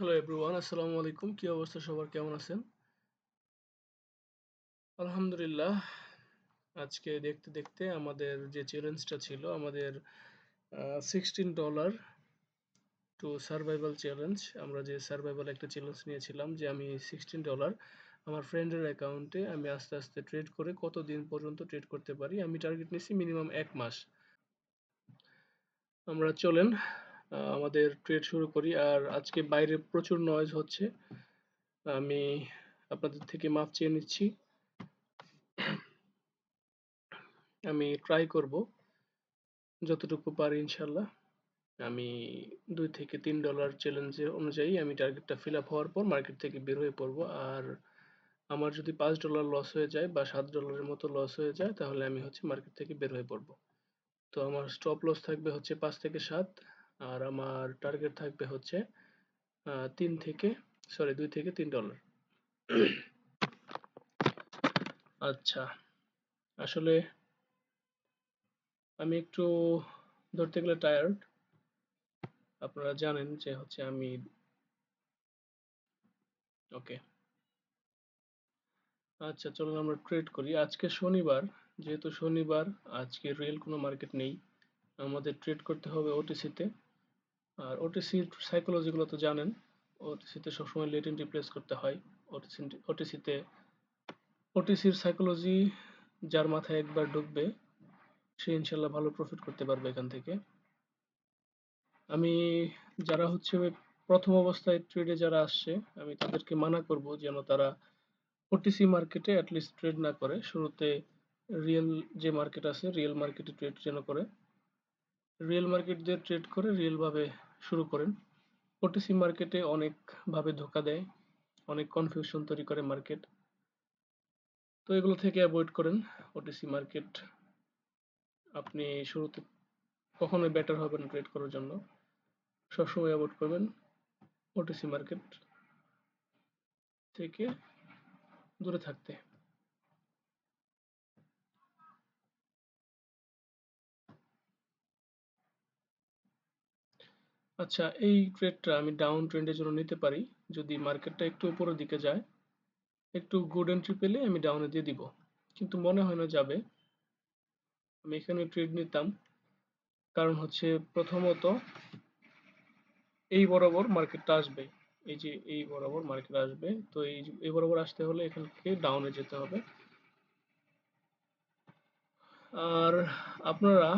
Hello everyone, আসসালামু আলাইকুম। কি অবস্থা সবার, কেমন আছেন? আলহামদুলিল্লাহ। আজকে দেখতে দেখতে আমাদের যে চ্যালেঞ্জটা ছিল, আমাদের $16 টু সার্ভাইভাল চ্যালেঞ্জ। আমরা যে সার্ভাইভাল একটা চ্যালেঞ্জ নিয়েছিলাম যে আমি $16 আমার ফ্রেন্ডের অ্যাকাউন্টে আমি আস্তে আস্তে ট্রেড করে কতদিন পর্যন্ত ট্রেড করতে পারি। আমি টার্গেট নিয়েছি মিনিমাম 1 মাস। আমরা চলেন আমাদের ট্রেড শুরু করি। আর আজকে বাইরে প্রচুর নয়েজ হচ্ছে, আমি আপনাদের থেকে মাফ চেয়ে নিচ্ছি। আমি ট্রাই করব যতটুকু পারি ইনশাল্লাহ। আমি $2 থেকে $3 চ্যালেঞ্জের অনুযায়ী আমি টার্গেটটা ফিল আপ হওয়ার পর মার্কেট থেকে বের হয়ে পড়বো। আর আমার যদি $5 লস হয়ে যায় বা $7 মতো লস হয়ে যায়, তাহলে আমি হচ্ছে মার্কেট থেকে বের হয়ে পড়বো। তো আমার স্টপ লস থাকবে হচ্ছে 5 থেকে 7, আর আমার টার্গেট থাকবে হচ্ছে 2 থেকে $3 আচ্ছা, আসলে আমি একটু ধরতে গেলে টায়ার্ড। আপনারা জানেন যে হচ্ছে আমি ওকে। আচ্ছা, চলুন আমরা ট্রেড করি। আজকে শনিবার, যেহেতু শনিবার, আজকে রিয়েল কোনো মার্কেট নেই। আমাদের ট্রেড করতে হবে ওটিসিতে। আর ওটিসির সাইকোলজিগুলো তো জানেন। ওটিসিতে সবসময় লেট এন্ট্রি প্লেস করতে হয়। ওটিসিতে ওটিসির সাইকোলজি যার মাথায় একবার ঢুকবে, সে ইনশাল্লাহ ভালো প্রফিট করতে পারবে এখান থেকে। আমি যারা হচ্ছে প্রথম অবস্থায় ট্রেডে যারা আসছে, আমি তাদেরকে মানা করব যেন তারা ওটিসি মার্কেটে অ্যাটলিস্ট ট্রেড না করে, শুরুতে রিয়েল যে মার্কেট আছে রিয়েল মার্কেটে ট্রেড যেন করে। রিয়েল মার্কেট দিয়ে ট্রেড করে রিয়েল ভাবে শুরু করেন। ওটিসি মার্কেটে অনেক ভাবে ধোকা দেয়, অনেক কনফিউশন তৈরি করে মার্কেট। তো এগুলো থেকে অ্যাভয়েড করেন। ওটিসি মার্কেট আপনি শুরুতে কখনোই বেটার হবে না ট্রেড করার জন্য। সবসময় অ্যাভয়েড করবেন ওটিসি মার্কেট থেকে দূরে থাকতে। আচ্ছা, এই ট্রেডটা আমি ডাউন ট্রেন্ডের জন্য নিতে পারি। যদি মার্কেটটা একটু উপরের দিকে যায়, একটু গুড এন্ট্রি পেলে আমি ডাউনে দিয়ে দিব, কিন্তু মনে হয় না যাবে। আমি এখানে ট্রেড নিতাম, কারণ হচ্ছে প্রথমত এই বরাবর মার্কেটটা আসবে। এই যে এই বরাবর মার্কেট আসবে, তো এই বরাবর আসতে হলে এখান থেকে ডাউনে যেতে হবে। আর আপনারা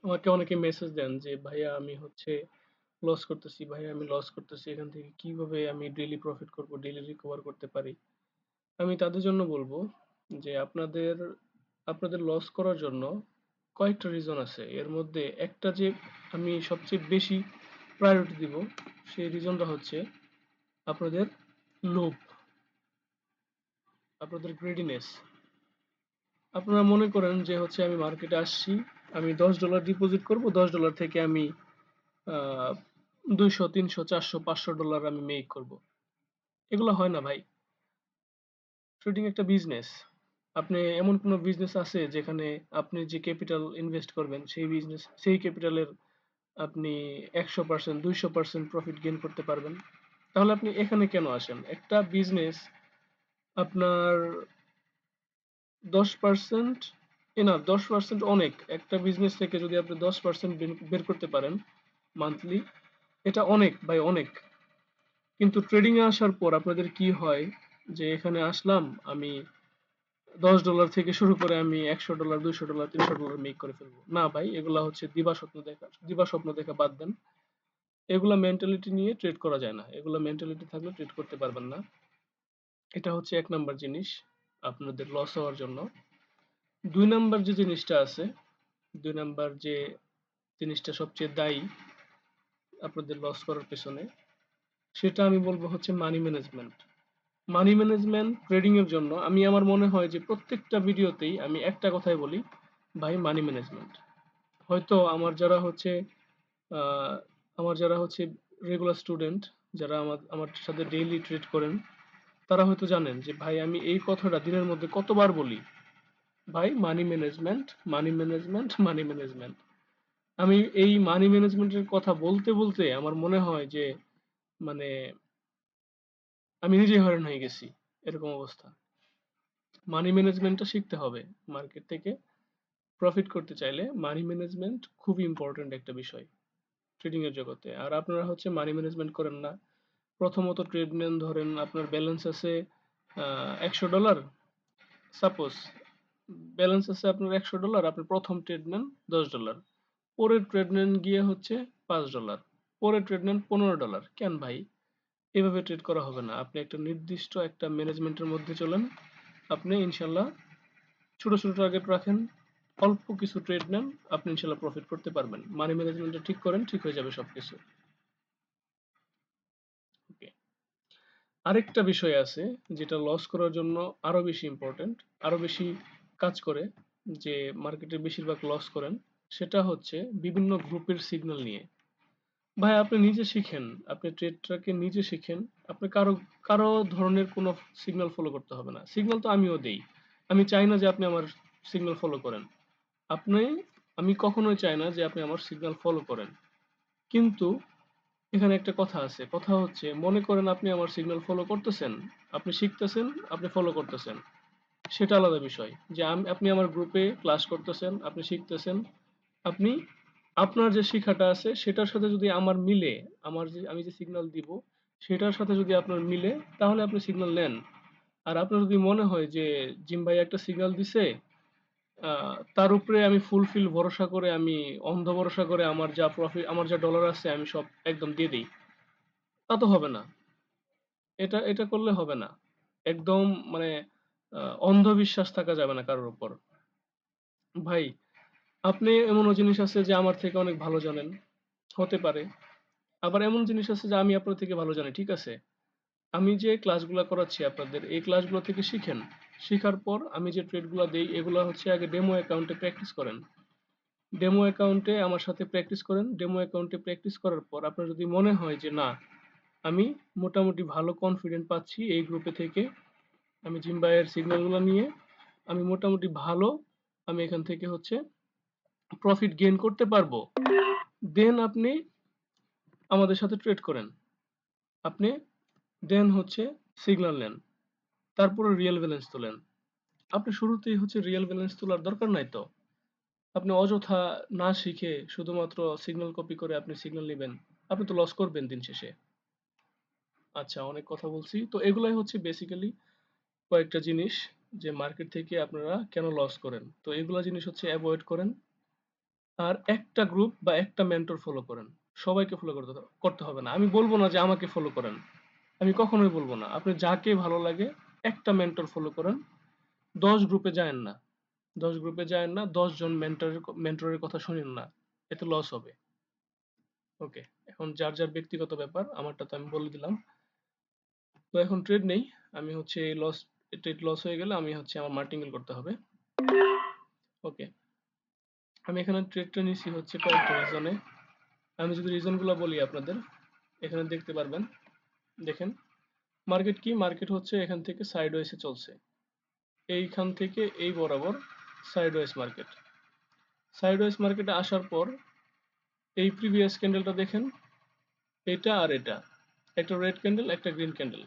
আমাকে অনেকে মেসেজ দেন যে ভাইয়া আমি হচ্ছে লস করতেছি, ভাইয়া আমি লস করতেছি, এখান থেকে কিভাবে আমি ডেইলি প্রফিট করব, ডেইলি রিকভার করতে পারি। আমি তাদের জন্য বলবো যে আপনাদের আপনাদের লস করার জন্য কয়েকটা রিজন আছে। এর মধ্যে একটা যে আমি সবচেয়ে বেশি প্রায়োরিটি দিব, সেই রিজনটা হচ্ছে আপনাদের লোভ, আপনাদের গ্রেডিনেস। আপনারা মনে করেন যে হচ্ছে আমি মার্কেটে আসছি, আমি $10 ডিপোজিট করব, $10 থেকে আমি 200, 300, 400, $500 আমি মেক করব। এগুলো হয় না ভাই। ট্রেডিং একটা বিজনেস। আপনি এমন কোনো বিজনেস আছে যেখানে আপনি যে ক্যাপিটাল ইনভেস্ট করবেন, সেই ক্যাপিটালের আপনি 100%, 200% প্রফিট গেইন করতে পারবেন? তাহলে আপনি এখানে কেন আসেন? একটা বিজনেস আপনার 10% এনাফ, 10% অনেক। একটা বিজনেস থেকে যদি আপনি 10% বের করতে পারেন মান্থলি, এটা অনেক ভাই, অনেক। কিন্তু ট্রেডিং এ আসার পর আপনাদের কি হয়, যে এখানে আসলাম আমি $10 থেকে শুরু করে আমি $100, $200, $300 মেক করে ফেলবো। না ভাই, এগুলা হচ্ছে দিবা স্বপ্ন দেখা বাদ দেন। এগুলা মেন্টালিটি নিয়ে ট্রেড করা যায় না। এগুলা মেন্টালিটি থাকলে ট্রেড করতে পারবেন না। এটা হচ্ছে 1 নাম্বার জিনিস আপনাদের লস হওয়ার জন্য। 2 নাম্বার যে জিনিসটা আছে, 2 নাম্বার যে জিনিসটা সবচেয়ে দায়ী আপনাদের লস করার পেছনে, সেটা আমি বলবো হচ্ছে money management. Money management trading এর জন্য আমি, আমার মনে হয় যে প্রত্যেকটা ভিডিওতেই আমি একটা কথাই বলি, ভাই মানি ম্যানেজমেন্ট। হয়তো আহ, আমার যারা হচ্ছে রেগুলার স্টুডেন্ট, যারা আমার আমার সাথে ডেইলি ট্রেড করেন, তারা হয়তো জানেন যে ভাই আমি এই কথাটা দিনের মধ্যে কতবার বলি, ভাই money management, money management, money management. আমি এই মানি ম্যানেজমেন্টের কথা বলতে বলতে আমার মনে হয় যে মানে আমি নিজেই হয়রান হয়ে গেছি, এরকম অবস্থা। মানি ম্যানেজমেন্টটা শিখতে হবে। মার্কেট থেকে প্রফিট করতে চাইলে মানি ম্যানেজমেন্ট খুবই ইম্পর্টেন্ট একটা বিষয় ট্রেডিং এর জগতে। আর আপনারা হচ্ছে মানি ম্যানেজমেন্ট করেন না। প্রথমত ট্রেড নেন, ধরেন আপনার ব্যালেন্স আছে $100, সাপোজ ব্যালেন্স আছে আপনার $100, আপনি প্রথম ট্রেড নেন $10, পরের ট্রেড নেন গিয়ে হচ্ছে $5, পরের ট্রেড নেন $15। কেন ভাই? এভাবে ট্রেড করা হবে না। আপনি একটা নির্দিষ্ট একটা ম্যানেজমেন্টের মধ্যে চলেন। আপনি ইনশাল্লাহ ছোট ছোট টার্গেট রাখেন, অল্প কিছু ট্রেড নেন, আপনি ইনশাল্লাহ প্রফিট করতে পারবেন। মানি ম্যানেজমেন্টটা ঠিক করেন, ঠিক হয়ে যাবে সবকিছু। ওকে। আরেকটা বিষয় আছে যেটা লস করার জন্য আরো বেশি ইম্পর্টেন্ট, আরো বেশি কাজ করে, যে মার্কেটে বেশিরভাগ লস করেন, সেটা হচ্ছে বিভিন্ন গ্রুপের সিগন্যাল নিয়ে। ভাই আপনি নিজে শিখেন, আপনি ট্রেডটাকে নিজে শিখেন। আপনি কারো কারো ধরনের কোনো সিগন্যাল ফলো করতে হবে না। সিগন্যাল তো আমিও দেই। আমি চাই না যে আপনি আমার সিগন্যাল ফলো করেন। আপনি আমি কখনোই চাই না যে আপনি আমার সিগন্যাল ফলো করেন। কিন্তু এখানে একটা কথা আছে। কথা হচ্ছে, মনে করেন আপনি আমার সিগন্যাল ফলো করতেছেন, আপনি শিখতেছেন, আপনি ফলো করতেছেন। সেটা আলাদা বিষয়। যে আপনি আমার গ্রুপে ক্লাস করতেছেন, আপনি শিখতেছেন। আপনি আপনার যে শিখাটা আছে সেটার সাথে যদি আমার মিলে, আমি যে সিগন্যাল দিব সেটার সাথে যদি আপনার মিলে, তাহলে আপনি সিগন্যাল নেন। আর আপনার যদি মনে হয় যে জিম ভাই একটা সিগন্যাল দিছে, তার উপরে আমি ফুলফিল ভরসা করে, আমি অন্ধ ভরসা করে আমার যা ডলার আছে আমি সব একদম দিয়ে দিই, তা তো হবে না। এটা এটা করলে হবে না। একদম মানে অন্ধবিশ্বাস থাকা যাবে না কারোর উপর। ভাই আপনি এমনও জিনিস আছে যে আমার থেকে অনেক ভালো জানেন, হতে পারে। আবার এমন জিনিস আছে যে আমি আপনার থেকে ভালো জানি, ঠিক আছে? আমি যে ক্লাসগুলা করাচ্ছি আপনাদের, এই ক্লাসগুলো থেকে শিখেন। শিখার পর আমি যে ট্রেডগুলা দেই এগুলা হচ্ছে আগে ডেমো অ্যাকাউন্টে প্র্যাকটিস করেন। ডেমো অ্যাকাউন্টে আমার সাথে প্র্যাকটিস করেন। ডেমো অ্যাকাউন্টে প্র্যাকটিস করার পর আপনার যদি মনে হয় যে না, আমি মোটামুটি ভালো কনফিডেন্ট পাচ্ছি এই গ্রুপে থেকে, আমি জিম ভাইয়ের সিগন্যালগুলো নিয়ে আমি মোটামুটি ভালো, আমি এখান থেকে হচ্ছে প্রফিট গেইন করতে পারবো, দেন আপনি আমাদের সাথে ট্রেড করেন। আপনি দেন হচ্ছে সিগন্যাল নেন, তারপরে রিয়েল ব্যালেন্স তোলেন। আপনি শুরুতেই হচ্ছে রিয়েল ব্যালেন্স তোলার দরকার নাই তো। আপনি অযথা না শিখে শুধুমাত্র সিগন্যাল কপি করে আপনি সিগন্যাল নেবেন, আপনি তো লস করবেন দিন শেষে। আচ্ছা, অনেক কথা বলছি তো, এগুলাই হচ্ছে বেসিক্যালি কয়েকটা জিনিস যে মার্কেট থেকে আপনারা কেন লস করেন। তো এগুলা জিনিস হচ্ছে অ্যাভয়েড করেন। আর একটা গ্রুপ বা একটা মেন্টর ফলো করেন। সবাইকে ফলো করতে হবে না। আমি বলবো না যে আমাকে ফলো করেন, আমি কখনোই বলবো না। আপনি যাকে ভালো লাগে একটা মেন্টর ফলো করেন। 10 গ্রুপে যায়েন না, 10 গ্রুপে যায়েন না, 10 জন মেন্টরের কথা শুনেন না, এতে লস হবে। ওকে, এখন যার যার ব্যক্তিগত ব্যাপার, আমারটা তো আমি বলে দিলাম। তো এখন ট্রেড নেই, আমি হচ্ছে এই ট্রেড লস হয়ে গেলে আমি হচ্ছে আমার মার্টিঙ্গেল করতে হবে। ওকে, আমি এখানে ট্রেডটা নিছি হচ্ছে কয়েকটা রিজনে। আমি যদি রিজনগুলো বলি আপনাদের, এখানে দেখতে পারবেন। দেখেন, মার্কেট কি, মার্কেট হচ্ছে এখান থেকে সাইডওয়েজে চলছে, এইখান থেকে এই বরাবর সাইডওয়েজ মার্কেট। সাইডওয়েজ মার্কেটে আসার পর এই প্রিভিয়াস ক্যান্ডেলটা দেখেন, এটা আর এটা, একটা রেড ক্যান্ডেল, একটা গ্রিন ক্যান্ডেল।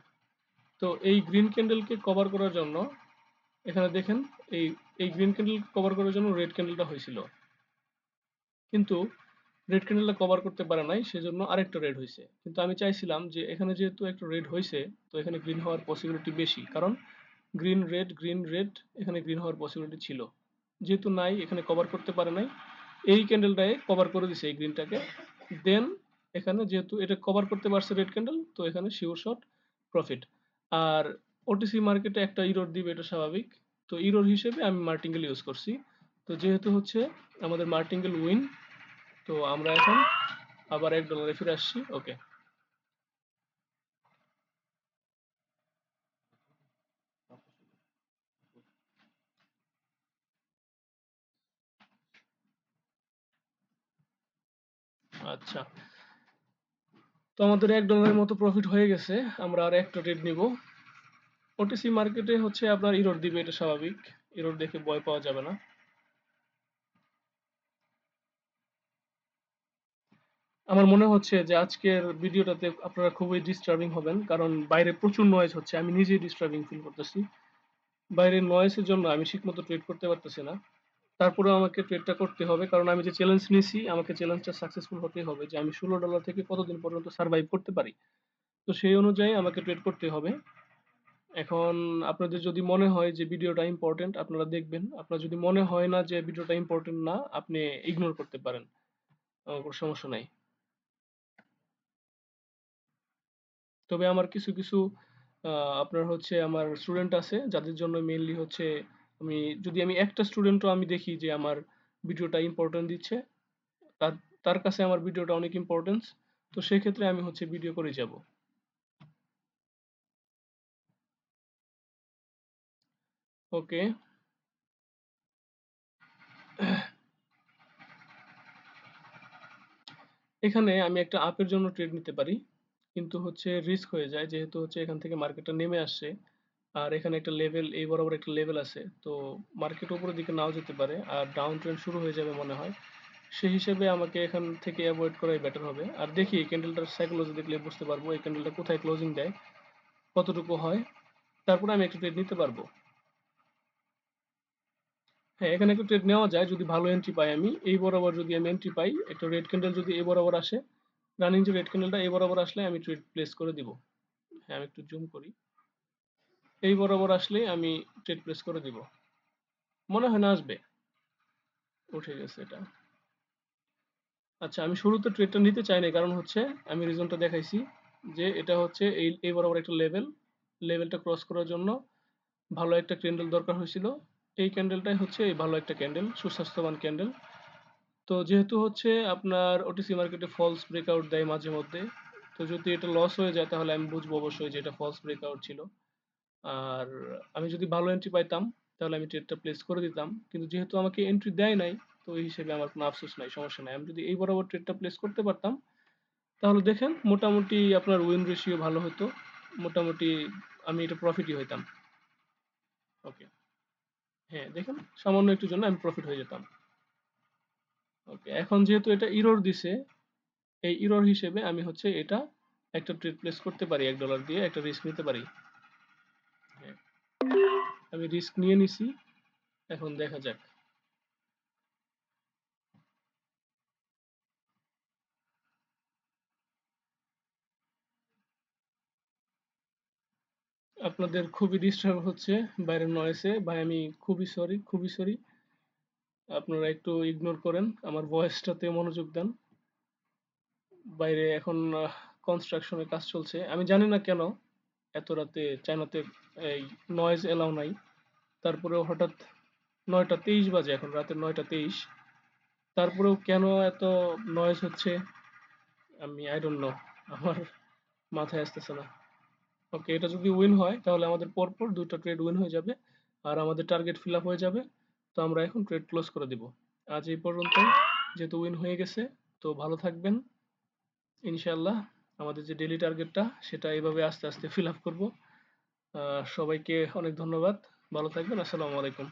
তো এই গ্রিন ক্যান্ডেলকে কভার করার জন্য এখানে দেখেন, এই এই গ্রিন ক্যান্ডেল কভার করার জন্য রেড ক্যান্ডেলটা হয়েছিল, কিন্তু রেড ক্যান্ডেলটা কভার করতে পারে নাই, সেজন্য আরেকটা রেড হয়েছে। কিন্তু আমি চাইছিলাম যে এখানে যেহেতু একটা রেড হয়েছে, তো এখানে গ্রিন হওয়ার পসিবিলিটি বেশি, কারণ গ্রিন রেড গ্রিন রেড, এখানে গ্রিন হওয়ার পসিবিলিটি ছিল। যেহেতু নাই, এখানে কভার করতে পারে নাই, এই ক্যান্ডেলটায় কভার করে দিছে এই গ্রিনটাকে। দেন এখানে যেহেতু এটা কভার করতে পারছে রেড ক্যান্ডেল, তো এখানে শিওর শট প্রফিট। আর ওটিসি মার্কেটে একটা ইরোর দিবে, এটা স্বাভাবিক। তো ইরোর হিসেবে আমি মার্টিঙ্গেল ইউজ করছি। তো যেহেতু হচ্ছে আমাদের মার্টিঙ্গেল উইন, তো আমরা এখন আবার $1 ফিরে আসছি। ওকে, আচ্ছা, তো আমাদের $1 মতো প্রফিট হয়ে গেছে। আমরা আর একটা ট্রেড নিব। ওটিসি মার্কেটে হচ্ছে আপনার ইরোর দিবে, এটা স্বাভাবিক। ইরোর দেখে ভয় পাওয়া যাবে না। আমার মনে হচ্ছে যে আজকের ভিডিওটাতে আপনারা খুবই ডিস্টার্বিং হবেন, কারণ বাইরে প্রচুর নয়েজ হচ্ছে, আমি নিজেই ডিস্টার্বিং ফিল করতেছি। বাইরের নয়েজের জন্য আমি ঠিকমতো ট্রেড করতে পারতেছি না। তারপরেও আমাকে ট্রেডটা করতে হবে, কারণ আমি যে চ্যালেঞ্জ নিয়েছি আমাকে চ্যালেঞ্জটা সাকসেসফুল হতেই হবে, যে আমি $16 থেকে কতদিন পর্যন্ত সার্ভাইভ করতে পারি। তো সেই অনুযায়ী আমাকে ট্রেড করতে হবে। এখন আপনাদের যদি মনে হয় যে ভিডিওটা ইম্পর্টেন্ট, আপনারা দেখবেন। আপনার যদি মনে হয় না যে ভিডিওটা ইম্পর্টেন্ট না, আপনি ইগনোর করতে পারেন, আমার কোনো সমস্যা নাই। তবে আমার কিছু কিছু আপনার হচ্ছে আমার স্টুডেন্ট আছে যাদের জন্য মেইনলি হচ্ছে, আমি যদি আমি একটা স্টুডেন্টও আমি দেখি যে আমার ভিডিওটা ইম্পর্টেন্ট দিচ্ছে, তার তার কাছে আমার ভিডিওটা অনেক ইম্পর্টেন্স, তো সেক্ষেত্রে আমি হচ্ছে ভিডিও করে যাব। ওকে, এখানে আমি একটা আপের জন্য ট্রেড নিতে পারি, কিন্তু হচ্ছে রিস্ক হয়ে যায়, যেহেতু হচ্ছে এখান থেকে মার্কেটটা নেমে আসছে। আর এখানে একটা লেভেল, এই বরাবর একটা লেভেল আছে, তো মার্কেট উপরের দিকে নাও যেতে পারে আর ডাউন ট্রেন্ড শুরু হয়ে যাবে মনে হয়। সেই হিসেবে আমাকে এখান থেকে অ্যাভয়েড করাই বেটার হবে। আর দেখি এই ক্যান্ডেলটার সাইকোলজি দেখলে বুঝতে পারবো এই ক্যান্ডেলটা কোথায় ক্লোজিং দেয়, কতটুকু হয়, তারপরে আমি একটা ট্রেড নিতে পারবো। হ্যাঁ, এখানে একটা ট্রেড নেওয়া যায় যদি ভালো এন্ট্রি পাই। আমি এই বরাবর যদি আমি এন্ট্রি পাই, একটা রেড ক্যান্ডেল যদি এই বরাবর আসে, রানিং যে রেড ক্যান্ডেলটা এই বরাবর আসলে আমি ট্রেড প্লেস করে দিব। হ্যাঁ, আমি একটু জুম করি। এই বরাবর আসলে আমি ট্রেড প্লেস করে দিব। মনে হয় না আসবে। উঠে গেছে এটা। আচ্ছা, আমি শুরুতে ট্রেডটা নিতে চাই না, কারণ হচ্ছে আমি রিজনটা দেখাইছি, যে এটা হচ্ছে এই বরাবর একটা লেভেলটা ক্রস করার জন্য ভালো একটা ক্যান্ডেল দরকার হয়েছিল। এই ক্যান্ডেলটাই হচ্ছে এই ভালো একটা ক্যান্ডেল, সুস্বাস্থ্যবান ক্যান্ডেল। তো যেহেতু হচ্ছে আপনার ওটিসি মার্কেটে ফলস ব্রেকআউট দেয় মাঝে মধ্যে, তো যদি এটা লস হয়ে যায় তাহলে আমি বুঝবো অবশ্যই যে এটা ফলস ব্রেকআউট ছিল। আর আমি যদি ভালো এন্ট্রি পাইতাম তাহলে আমি ট্রেডটা প্লেস করে দিতাম, কিন্তু যেহেতু আমাকে এন্ট্রি দেয় নাই, তো এই হিসেবে আমার কোনো আফসোস নাই, সমস্যা নাই। আমি যদি এই বরাবর ট্রেডটা প্লেস করতে পারতাম, তাহলে দেখেন মোটামুটি আপনার উইন রেশিও ভালো হতো, মোটামুটি আমি এটা প্রফিটই হইতাম। ওকে, হ্যাঁ দেখেন, সামান্য একটু জন্য আমি প্রফিট হয়ে যেতাম। ওকে, এখন যেহেতু এটা ইরর দিছে, এই ইরর হিসেবে আমি হচ্ছে এটা একটা ট্রেড প্লেস করতে পারি, $1 দিয়ে একটা রিস্ক নিতে পারি। হ্যাঁ, আমি রিস্ক নিয়ে নিছি, এখন দেখা যাক। আপনাদের খুবই ডিস্টার্ব হচ্ছে বাইরের নয়েসে, ভাই আমি খুবই সরি, খুবই সরি। আপনারা একটু ইগনোর করেন, আমার ভয়েসটাতে মনোযোগ দেন। বাইরে এখন কনস্ট্রাকশনের কাজ চলছে, আমি জানি না কেন এত রাতে চায়নাতে এই নয়েজ এলাও নাই। তারপরেও হঠাৎ 9টা 23 বাজে, এখন রাতের 9টা 23, তারপরেও কেন এত নয়েজ হচ্ছে, আমি আই ডোন্ট নো, আমার মাথায় আসতেছে না। ওকে, এটা যদি উইন হয় তাহলে আমাদের পরপর দুটো ট্রেড উইন হয়ে যাবে, আর আমাদের টার্গেট ফিল আপ হয়ে যাবে। তো আমরা এখন ট্রেড ক্লোজ করে দিব। আজ এই পর্যন্ত, যেহেতু উইন হয়ে গেছে। তো ভালো থাকবেন ইনশাল্লাহ। আমাদের যে ডেইলি টার্গেটটা সেটা এইভাবে আস্তে আস্তে ফিল আপ করবো। সবাইকে অনেক ধন্যবাদ। ভালো থাকবেন। আসসালামু আলাইকুম।